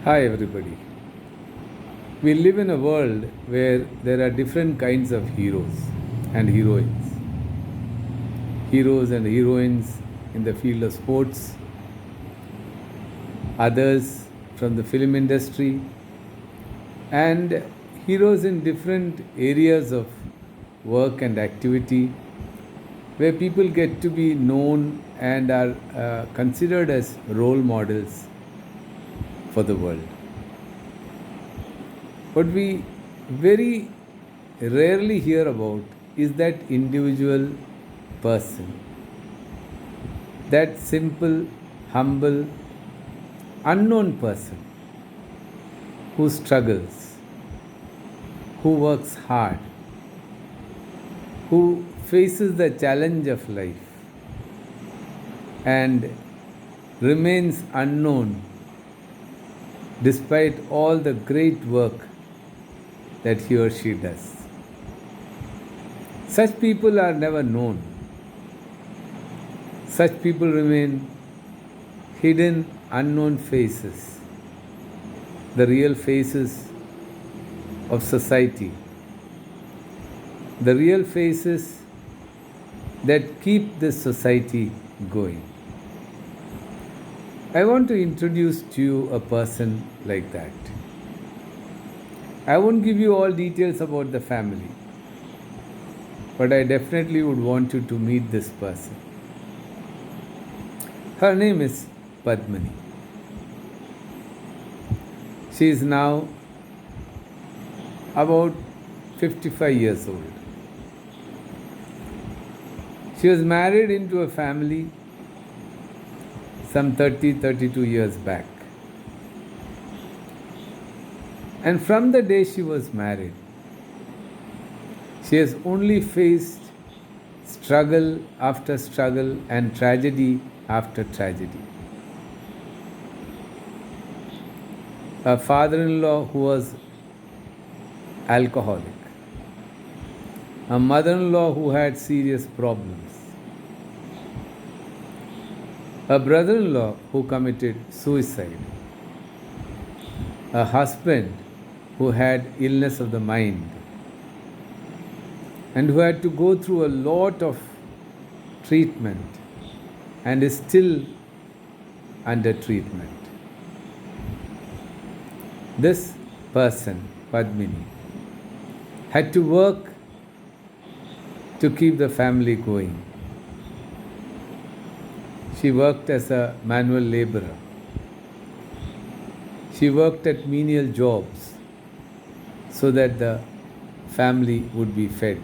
Hi, everybody. We live in a world where there are different kinds of heroes and heroines. Heroes and heroines in the field of sports, others from the film industry, and heroes in different areas of work and activity where people get to be known and are considered as role models for the world. What we very rarely hear about is that individual person, that simple, humble, unknown person who struggles, who works hard, who faces the challenge of life and remains unknown despite all the great work that he or she does. Such people are never known. Such people remain hidden, unknown faces, the real faces of society, the real faces that keep this society going. I want to introduce to you a person like that. I won't give you all details about the family, but I definitely would want you to meet this person. Her name is Padmini. She is now about 55 years old. She was married into a family some 32 years back. And from the day she was married, she has only faced struggle after struggle and tragedy after tragedy. A father in law who was alcoholic, a mother in law who had serious problems, a brother in law who committed suicide, a husband who had illness of the mind, and who had to go through a lot of treatment and is still under treatment. This person, Padmini, had to work to keep the family going. She worked as a manual laborer. She worked at menial jobs so that the family would be fed,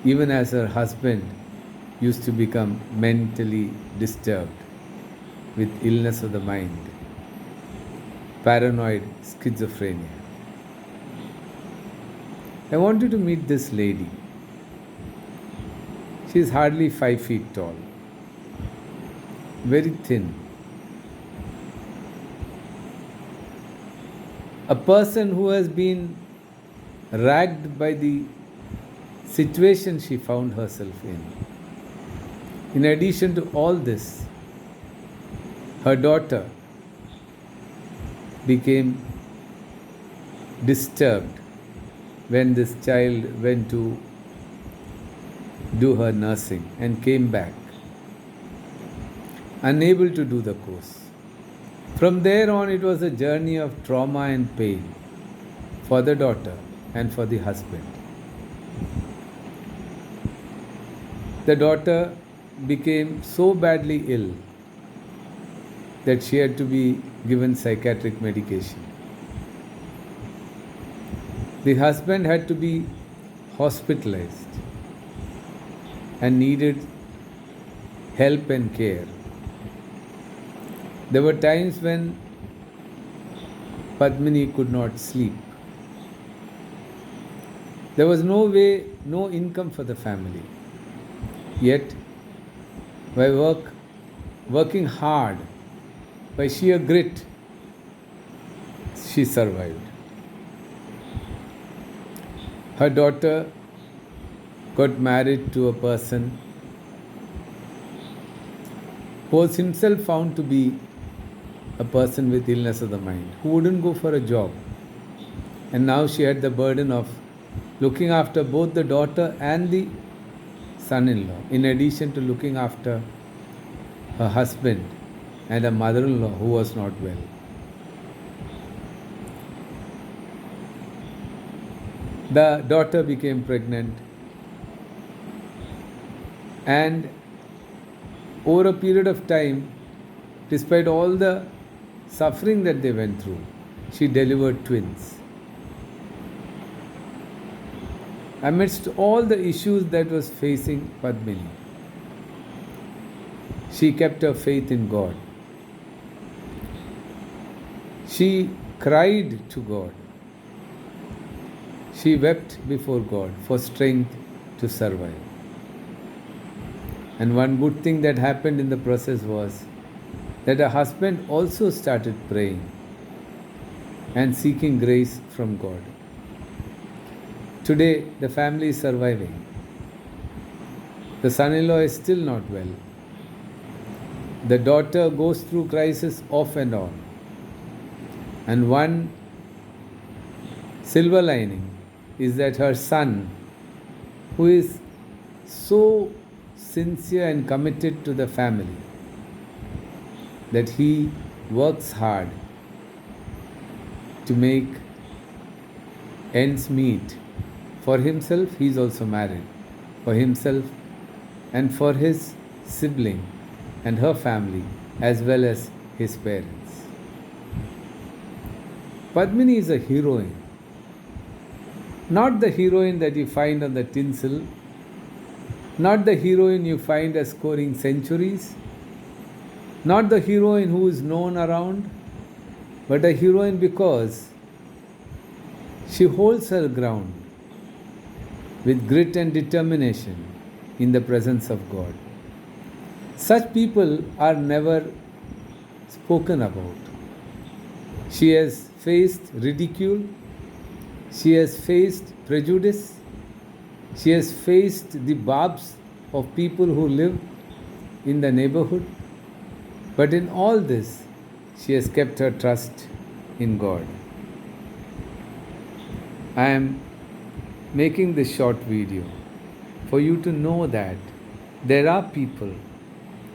even as her husband used to become mentally disturbed with illness of the mind, paranoid schizophrenia. I want you to meet this lady. She is hardly 5 feet tall, very thin. A person who has been ragged by the situation she found herself in. In addition to all this, her daughter became disturbed when this child went to do her nursing and came back, unable to do the course. From there on, it was a journey of trauma and pain for the daughter and for the husband. The daughter became so badly ill that she had to be given psychiatric medication. The husband had to be hospitalized and needed help and care. There were times when Padmini could not sleep. There was no way, no income for the family. Yet, by working hard, by sheer grit, she survived. Her daughter got married to a person who was himself found to be a person with illness of the mind who wouldn't go for a job. And now she had the burden of looking after both the daughter and the son in law, in addition to looking after her husband and a mother in law who was not well. The daughter became pregnant, and over a period of time, despite all the suffering that they went through, she delivered twins. Amidst all the issues that was facing Padmini, she kept her faith in God. She cried to God. She wept before God for strength to survive. And one good thing that happened in the process was that her husband also started praying and seeking grace from God. Today, the family is surviving. The son-in-law is still not well. The daughter goes through crisis off and on. And one silver lining is that her son, who is so sincere and committed to the family, that he works hard to make ends meet for himself. He is also married, for himself and for his sibling and her family, as well as his parents. Padmini is a heroine. Not the heroine that you find on the tinsel, not the heroine you find as scoring centuries, not the heroine who is known around, but a heroine because she holds her ground with grit and determination in the presence of God. Such people are never spoken about. She has faced ridicule, she has faced prejudice, she has faced the barbs of people who live in the neighborhood. But in all this, she has kept her trust in God. I am making this short video for you to know that there are people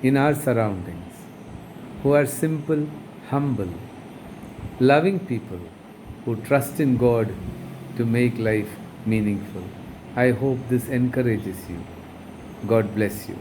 in our surroundings who are simple, humble, loving people who trust in God to make life meaningful. I hope this encourages you. God bless you.